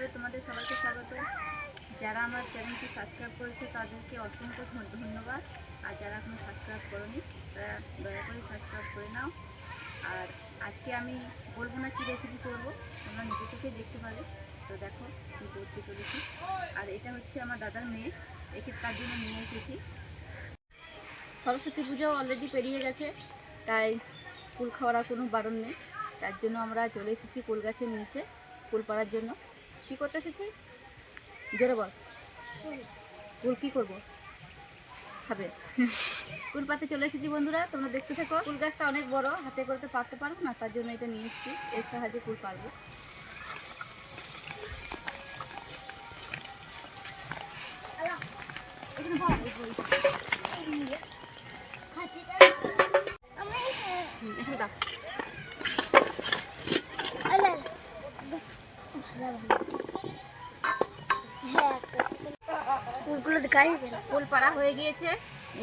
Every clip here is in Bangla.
রান্নাঘরে তোমাদের সবাইকে স্বাগত। যারা আমার চ্যানেলটি সাবস্ক্রাইব করেছে তাদেরকে অসংখ্য ধন্যবাদ। আর যারা এখনো সাবস্ক্রাইব করোনি তারা দয়া করে সাবস্ক্রাইব করে নাও। আর আজকে আমি বলবো না কি রেসিপি করবো, তোমরা নিজে থেকে দেখতে পাবে। তো দেখো আমি করতে চলেছি। আর এটা হচ্ছে আমার দাদার মেয়ে, একে তার জন্য নিয়ে এসেছি। সরস্বতী পুজো অলরেডি পেরিয়ে গেছে, তাই কুল খাওয়ার কোনো বারণ নেই। তার জন্য আমরা চলে এসেছি কুল গাছের নিচে কুল পাড়ার জন্য। কি করতে এসেছি জোরে বল। কুল কি করবো, খাবে। কুল পাড়তে চলে এসেছি বন্ধুরা, তোমরা দেখতে থাকো। কুল গাছটা অনেক বড়, হাতে করে তো পারতে পারবো না, তার জন্য এটা নিয়ে এসেছি। এর সাহায্যে কুল পারবো। কুলগুলো কুল পাড়া হয়ে গিয়েছে,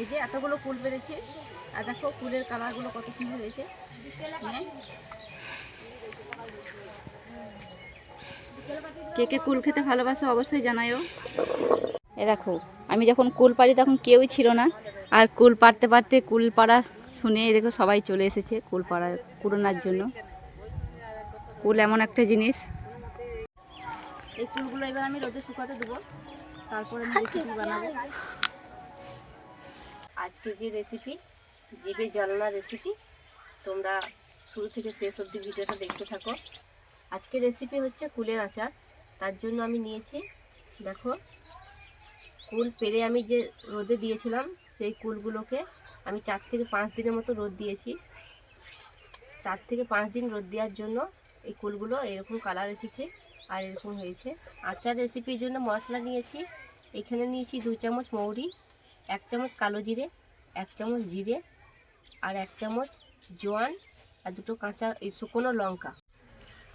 এই যে এতগুলো কুল বেড়েছে। আর দেখো কুলের কালারগুলো কত সুন্দর হয়েছে। কে কে কুল খেতে ভালোবাসো অবশ্যই জানায়ও। এ দেখো আমি যখন কুল পাড়ি তখন কেউই ছিল না, আর কুল পাড়তে পারতে কুল পাড়া শুনে দেখো সবাই চলে এসেছে কুল পাড়া কুড়োনোর জন্য। কুল এমন একটা জিনিস। এই কুলগুলো এবার আমি রোদে শুকাতে দেবো, তারপরে আমি রেসিপি বানাবো। আজকে যে রেসিপি, জিভে জ্বালানো রেসিপি, তোমরা শুরু থেকে শেষ অবধি ভিডিওটা দেখতে থাকো। আজকে রেসিপি হচ্ছে কুলের আচার। তার জন্য আমি নিয়েছি, দেখো কুল পেরে আমি যে রোদে দিয়েছিলাম সেই কুলগুলোকে আমি 4 থেকে 5 দিনের মতো রোদ দিয়েছি। 4 থেকে 5 দিন রোদ দেওয়ার জন্য এই কুলগুলো এরকম কালার এসেছে আর এরকম হয়েছে। আচার রেসিপির জন্য মশলা নিয়েছি, এখানে নিয়েছি 2 চামচ মৌরি, 1 চামচ কালো জিরে, 1 চামচ জিরে, আর 1 চামচ জোয়ান, আর 2টো কাঁচা শুকনো লঙ্কা।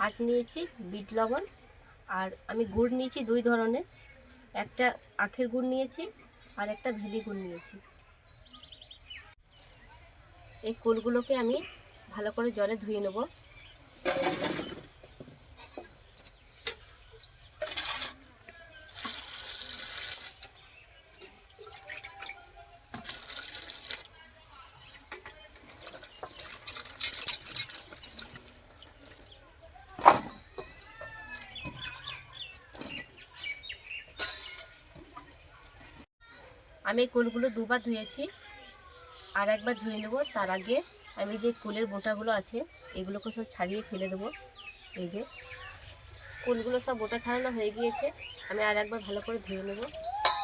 আর নিয়েছি বিট লবণ। আর আমি গুড় নিয়েছি 2 ধরনের, একটা আখের গুড় নিয়েছি আর একটা ভেলি গুড় নিয়েছি। এই কুলগুলোকে আমি ভালো করে জলে ধুয়ে নেব। আমি এই কুলগুলো 2বার ধুয়েছি, আর একবার ধুয়ে নেব। তার আগে আমি যে কুলের বোঁটাগুলো আছে এগুলোকে সব ছাড়িয়ে ফেলে দেবো। এই যে কুলগুলো সব বোঁটা ছাড়ানো হয়ে গিয়েছে, আমি আর একবার ভালো করে ধুয়ে নেব,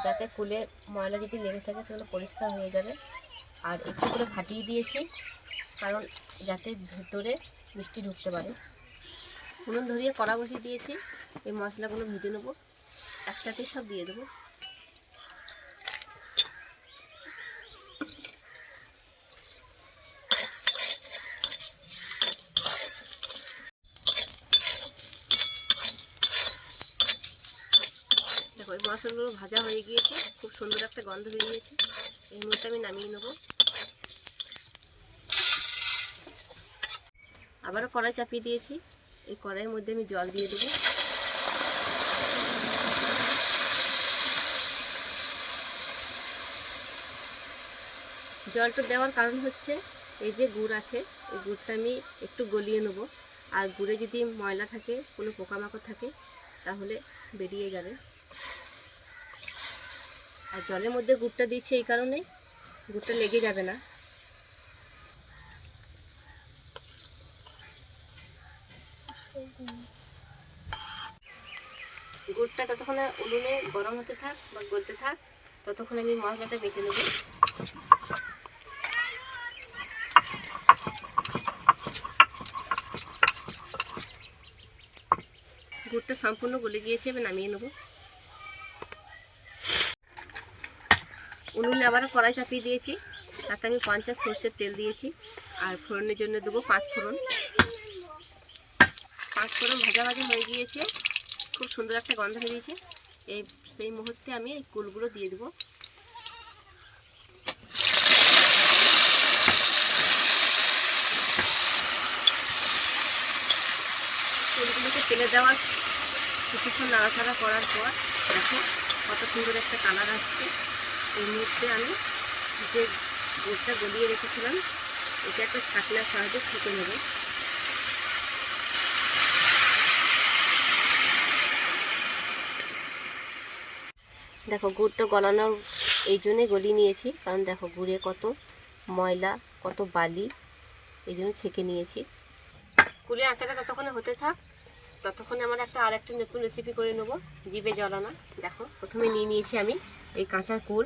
যাতে কুলে ময়লা যদি লেগে থাকে সেগুলো পরিষ্কার হয়ে যাবে। আর একটু করে ফাটিয়ে দিয়েছি, কারণ যাতে ভেতরে মিষ্টি ঢুকতে পারে। উনুন ধরিয়ে কড়া বসিয়ে দিয়েছি, এই মশলাগুলো ভেজে নেব, একসাথে সব দিয়ে দেবো। দেখো এই মশলাগুলো ভাজা হয়ে গিয়েছে, খুব সুন্দর একটা গন্ধ বেরিয়েছে। এই মুহূর্তে আমি নামিয়ে নেব। আবারও কড়াই চাপিয়ে দিয়েছি, এই কড়াইয়ের মধ্যে আমি জল দিয়ে দেবো। জলটা দেওয়ার কারণ হচ্ছে এই যে গুড় আছে, এই গুড়টা আমি একটু গলিয়ে নেব। আর গুড়ে যদি ময়লা থাকে, কোনো পোকামাকড় থাকে, তাহলে বেরিয়ে যাবে। আর জলের মধ্যে গুড়টা দিচ্ছি এই কারণে, গুড়টা লেগে যাবে না। গুড়টা ততক্ষণে উনুনে গরম হতে থাক বা গলতে থাক, ততক্ষণ আমি মশলাটা বেটে নেব। গুড়টা সম্পূর্ণ গলে গিয়েছে, এবার নামিয়ে নেব। উনুনে আবার কড়াই চাপিয়ে দিয়েছি, তাতে আমি 50 সরষের তেল দিয়েছি। আর ফোড়নের জন্য দেবো 5 ফোড়ন। 5 ফোড়ন ভাজা ভাজা হয়ে গিয়েছে, খুব সুন্দর একটা গন্ধ বেরিয়েছে। সেই মুহূর্তে আমি এই কুলগুলো দিয়ে দেবো। কুলগুলোকে তেলে দেওয়ার কিছুক্ষণ নাড়াচাড়া করার পর দেখো কত সুন্দর একটা কালার আসছে। এই মুহূর্তে আমি যে গুড়টা গলিয়ে রেখেছিলাম এটা একটা ছাকনার সাহায্যে ছেঁকে নেব। দেখো গুড়টা গলানোর এই জন্যে গলিয়ে নিয়েছি, কারণ দেখো গুড়ে কত ময়লা কত বালি, এই জন্য ছেঁকে নিয়েছি। কুলের আচারটা ততক্ষণে হতে থাক, ততক্ষণে আমার আরেকটা নতুন রেসিপি করে নেব, জিভে জলানা। দেখো প্রথমে নিয়ে নিয়েছি আমি এই কাঁচা কুল।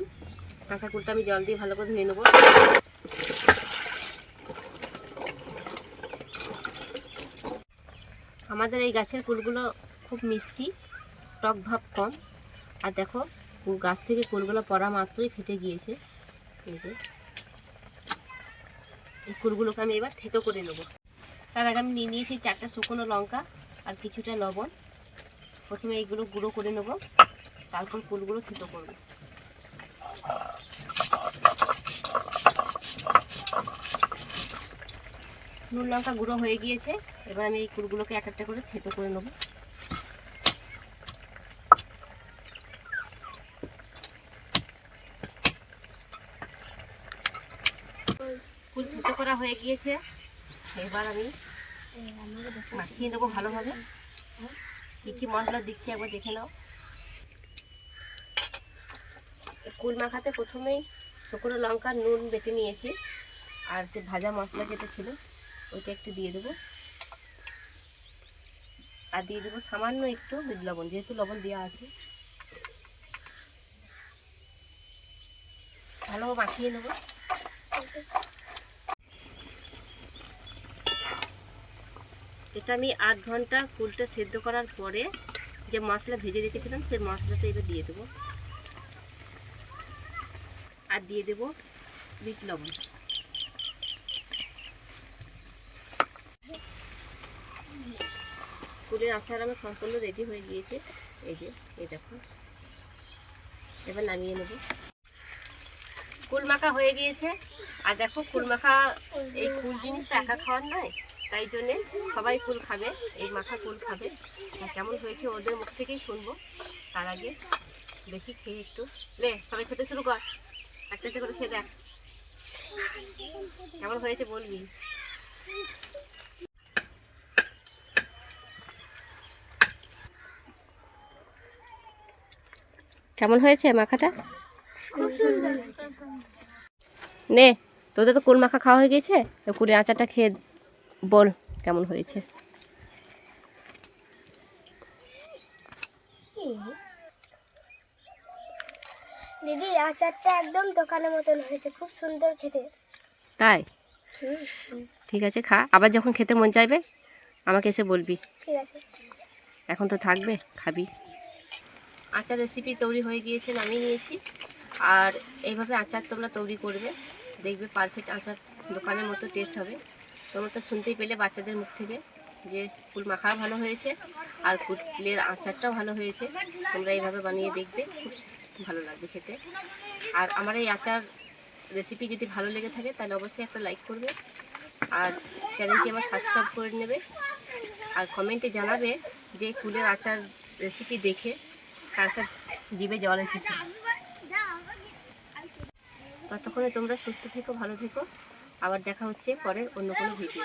কাঁচা কুলটা আমি জল দিয়ে ভালো করে ধুয়ে নেব। আমাদের এই গাছের কুলগুলো খুব মিষ্টি, টক ভাব কম। আর দেখো গাছ থেকে কুলগুলো পড়া মাত্রই ফেটে গিয়েছে। এই যে এই কুলগুলোকে আমি এবার থেতো করে নেব। তার আগে আমি নিয়ে নিয়েছি 4টা শুকনো লঙ্কা আর কিছুটা লবণ। প্রথমে এইগুলো গুঁড়ো করে নেব, তারপর কুলগুলো থেতো করব। নুন লঙ্কা গুঁড়ো হয়ে গিয়েছে, এবার আমি এই কুলগুলোকে এক একটা করে থেতো করে নেব। কুল থেতো করা হয়ে গিয়েছে, এবার আমি মাখিয়ে নেবো ভালোভাবে। কী কী মশলা দিচ্ছি একবার দেখে নাও। কুল মাখাতে প্রথমেই শুকনো লঙ্কা নুন বেটে নিয়েছি, আর সে ভাজা মশলা যেটা ছিল ওইটা একটু দিয়ে দেবো। আর দিয়ে দেবো সামান্য একটু বিট লবণ, যেহেতু লবণ দেওয়া আছে। ভালোভাবে মাখিয়ে নেব। এটা আমি আধ ঘন্টা কুলটা সেদ্ধ করার পরে যে মশলা ভেজে রেখেছিলাম সেই মশলাটা এবার দিয়ে দেবো। আর দিয়ে দেবো বিট লবণ। কুলের আচার আমার সম্পূর্ণ রেডি হয়ে গিয়েছে। এই যে এই দেখো, এবার নামিয়ে নেব। কুল মাখা হয়ে গিয়েছে। আর দেখো কুল মাখা, এই কুল জিনিসটা একা খাওয়ার নয়, তাই জন্যে সবাই কুল খাবে, এই মাখা কুল খাবে। কেমন হয়েছে ওদের মুখ থেকেই শুনবো। তার আগে দেখি খেয়ে একটু লে, সবাই খেতে শুরু কর, একটা একটা করে খেয়ে দেখ কেমন হয়েছে বলবি। কেমন হয়েছে মাখাটা? নে, তোদের তো কুল মাখা খাওয়া হয়ে গেছে, কুলের আচারটা খেয়ে বল কেমন হয়েছে। দিদি আচারটা একদম দোকানের মতন হয়েছে, খুব সুন্দর খেতে। তাই? ঠিক আছে, খা, আবার যখন খেতে মন চাইবে আমাকে এসে বলবি। ঠিক আছে, এখন তো থাকবে, খাবি। আচার রেসিপি তৈরি হয়ে গিয়েছে, নামিয়ে নিয়েছি। আর এইভাবে আচার তোমরা তৈরি করবে, দেখবে পারফেক্ট আচার দোকানের মতো টেস্ট হবে। তোমরা তো শুনতেই পেলে বাচ্চাদের মুখ থেকে যে কুল মাখাও ভালো হয়েছে আর কুলের আচারটাও ভালো হয়েছে। তোমরা এইভাবে বানিয়ে দেখবে, খুব ভালো লাগবে খেতে। আর আমার এই আচার রেসিপি যদি ভালো লেগে থাকে তাহলে অবশ্যই একটা লাইক করবে, আর চ্যানেলটি আমার সাবস্ক্রাইব করে নেবে। আর কমেন্টে জানাবে যে কুলের আচার রেসিপি দেখে কার কার জিভে জল এসেছে। ততক্ষণে তোমরা সুস্থ থেকো, ভালো থেকো। আবার দেখা হচ্ছে পরের অন্য কোনো ভিডিও।